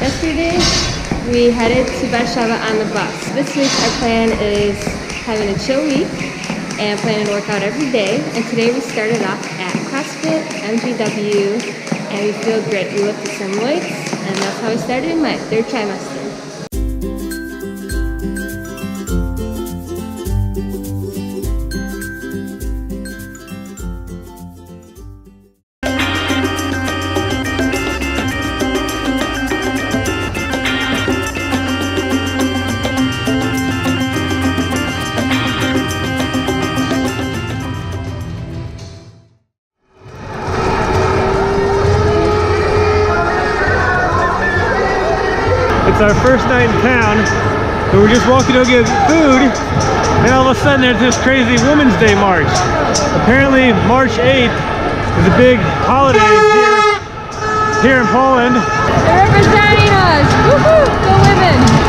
Yesterday, we headed to Warsaw on the bus. This week, our plan is having a chill week and planning to work out every day. And today we started off at CrossFit, MGW, and we feel great. We lifted some weights, and that's how I started in my third trimester. It's our first night in town, and we're just walking to get food, and all of a sudden there's this crazy Women's Day march. Apparently March 8th is a big holiday here in Poland. They're representing us! Woohoo! Go women!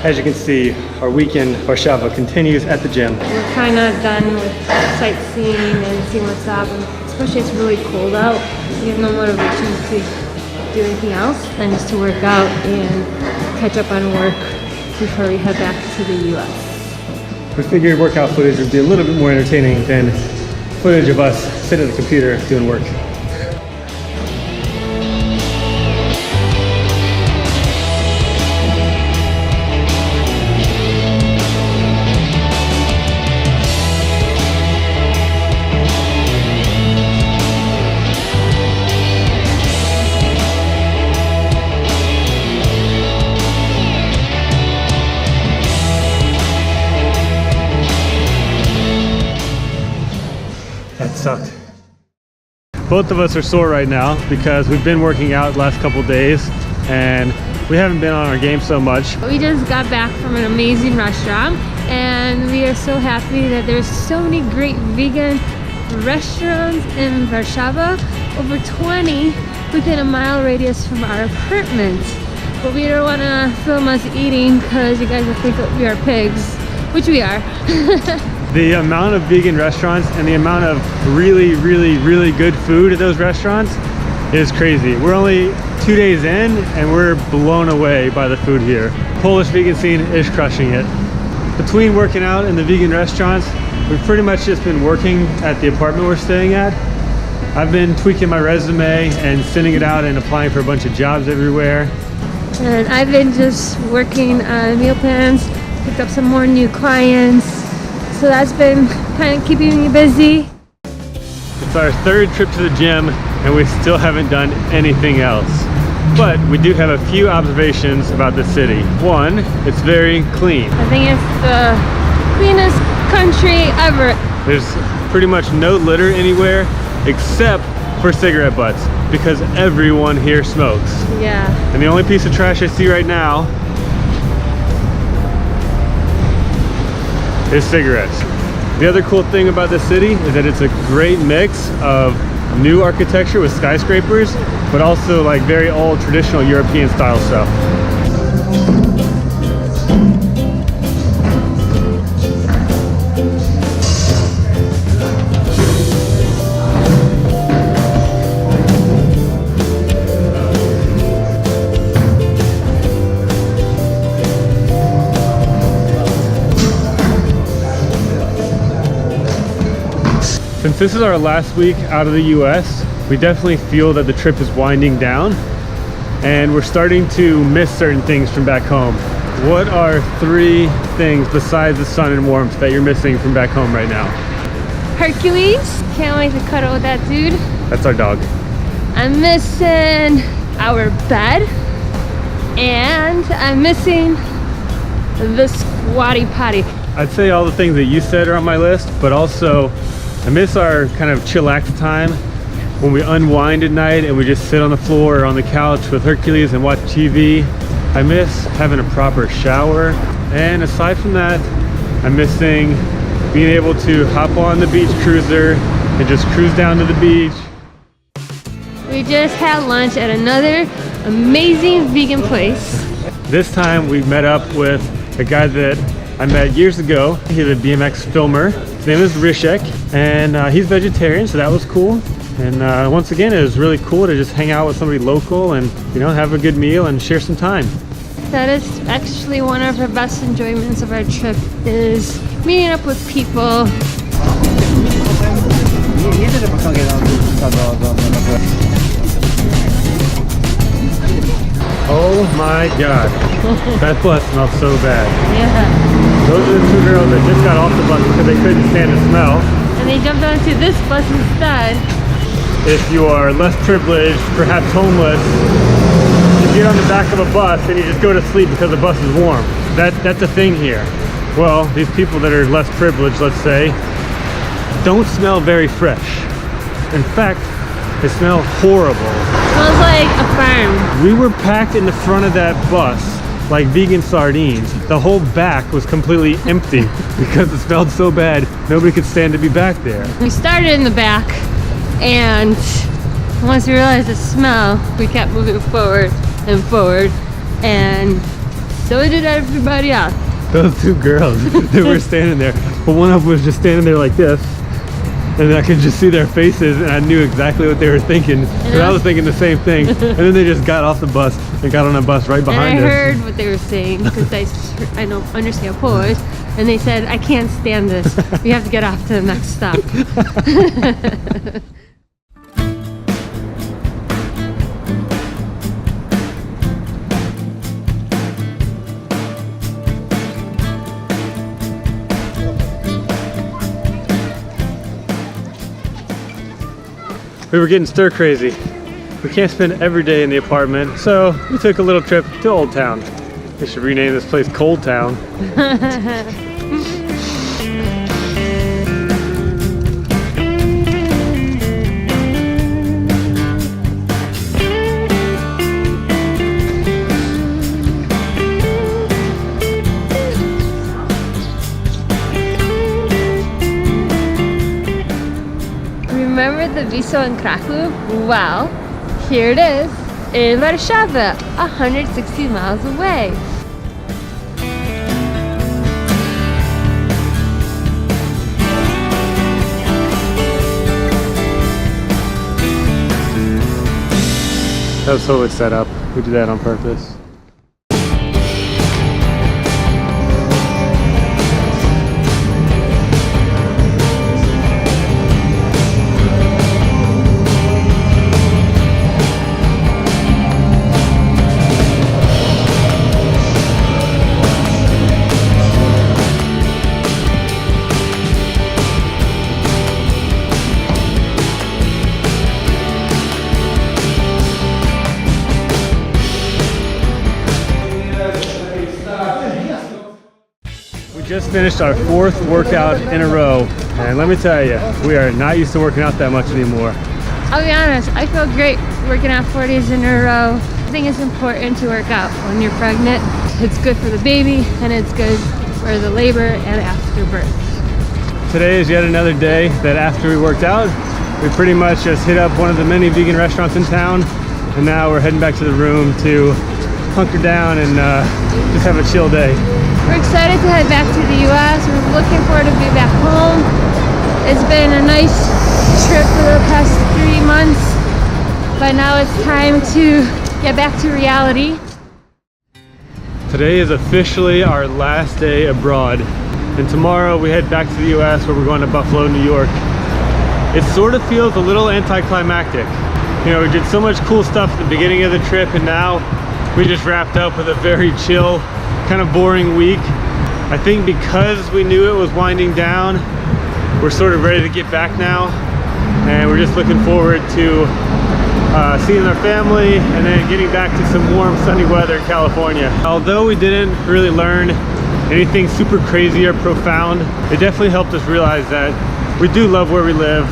As you can see, our weekend Warsaw continues at the gym. We're kind of done with sightseeing and seeing what's up, and especially it's really cold out. We have no motivation to do anything else than just to work out and catch up on work before we head back to the US. We figured workout footage would be a little bit more entertaining than footage of us sitting at the computer doing work. That sucked. Both of us are sore right now because we've been working out the last couple days and we haven't been on our game so much. We just got back from an amazing restaurant, and we are so happy that there's so many great vegan restaurants in Warsaw, over 20 within a mile radius from our apartment. But we don't want to film us eating because you guys will think we are pigs, which we are. The amount of vegan restaurants and the amount of really good food at those restaurants is crazy. We're only 2 days in and we're blown away by the food here. Polish vegan scene is crushing it. Between working out and the vegan restaurants, we've pretty much just been working at the apartment we're staying at. I've been tweaking my resume and sending it out and applying for a bunch of jobs everywhere. And I've been just working on meal plans, picked up some more new clients. So that's been kind of keeping me busy. It's our third trip to the gym and we still haven't done anything else. But we do have a few observations about the city. One, it's very clean. I think it's the cleanest country ever. There's pretty much no litter anywhere except for cigarette butts because everyone here smokes. Yeah. And the only piece of trash I see right now is cigarettes. The other cool thing about this city is that it's a great mix of new architecture with skyscrapers, but also like very old traditional European style stuff. Since this is our last week out of the US, we definitely feel that the trip is winding down and we're starting to miss certain things from back home. What are 3 things besides the sun and warmth that you're missing from back home right now? Hercules, can't wait to cuddle with that dude. That's our dog. I'm missing our bed, and I'm missing the squatty potty. I'd say all the things that you said are on my list, but also I miss our kind of chillax time when we unwind at night and we just sit on the floor or on the couch with Hercules and watch TV. I miss having a proper shower. And aside from that, I'm missing being able to hop on the beach cruiser and just cruise down to the beach. We just had lunch at another amazing vegan place. This time we met up with a guy that I met years ago. He's a BMX filmer. His name is Rishek, and he's vegetarian, so that was cool. And once again, it was really cool to just hang out with somebody local and, you know, have a good meal and share some time. That is actually one of our best enjoyments of our trip, is meeting up with people. Oh my god, that bus smells so bad. Yeah. Those are the two girls that just got off the bus because they couldn't stand the smell. And they jumped onto this bus instead. If you are less privileged, perhaps homeless, you get on the back of a bus and you just go to sleep because the bus is warm. That's a thing here. Well, these people that are less privileged, let's say, don't smell very fresh. In fact, they smell horrible. It smells like a farm. We were packed in the front of that bus like vegan sardines. The whole back was completely empty because it smelled so bad, nobody could stand to be back there. We started in the back, and once we realized the smell, we kept moving forward and forward, and so did everybody else. Those two girls that were standing there, but one of them was just standing there like this, and I could just see their faces, and I knew exactly what they were thinking, because I was thinking the same thing. And then they just got off the bus and got on a bus right behind and I us. heard what they were saying, because I don't understand Polish, and they said, "I can't stand this. We have to get off to the next stop." We were getting stir crazy. We can't spend every day in the apartment, so we took a little trip to Old Town. We should rename this place Cold Town. Remember the Warsaw in Cupl? Well, here it is in Warsaw, 160 miles away. That was totally set up. We did that on purpose. Just finished our 4th workout in a row, and let me tell you, we are not used to working out that much anymore. I'll be honest, I feel great working out 4 days in a row. I think it's important to work out when you're pregnant. It's good for the baby, and it's good for the labor and after birth. Today is yet another day that after we worked out, we pretty much just hit up one of the many vegan restaurants in town, and now we're heading back to the room to hunker down and just have a chill day. We're excited to head back to the US. We're looking forward to be back home. It's been a nice trip for the past 3 months, but now it's time to get back to reality. Today is officially our last day abroad, and tomorrow we head back to the US where we're going to Buffalo, New York. It sort of feels a little anticlimactic. You know, we did so much cool stuff at the beginning of the trip, and now we just wrapped up with a very chill, kind of boring week. I think because we knew it was winding down, we're sort of ready to get back now, and we're just looking forward to seeing our family and then getting back to some warm sunny weather in California. Although we didn't really learn anything super crazy or profound. It definitely helped us realize that we do love where we live.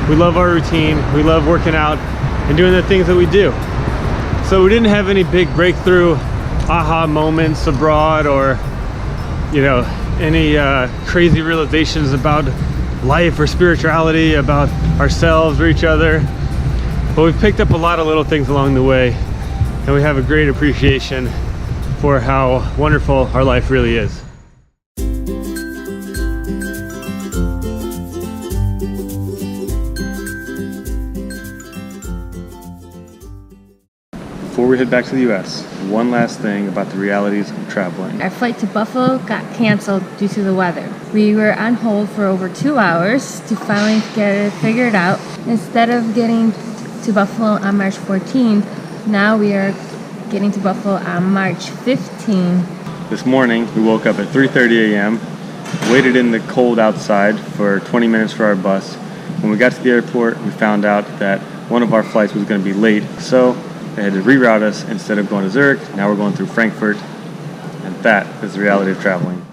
We love our routine. We love working out and doing the things that we do. So we didn't have any big breakthrough aha moments abroad, or you know, any crazy realizations about life or spirituality, about ourselves or each other. But we've picked up a lot of little things along the way, and we have a great appreciation for how wonderful our life really is. Before we head back to the US, one last thing about the realities of traveling. Our flight to Buffalo got canceled due to the weather. We were on hold for over 2 hours to finally get it figured out. Instead of getting to Buffalo on March 14th, now we are getting to Buffalo on March 15th. This morning, we woke up at 3:30 a.m., waited in the cold outside for 20 minutes for our bus. When we got to the airport, we found out that one of our flights was going to be late, so they had to reroute us. Instead of going to Zurich, now we're going through Frankfurt, and that is the reality of traveling.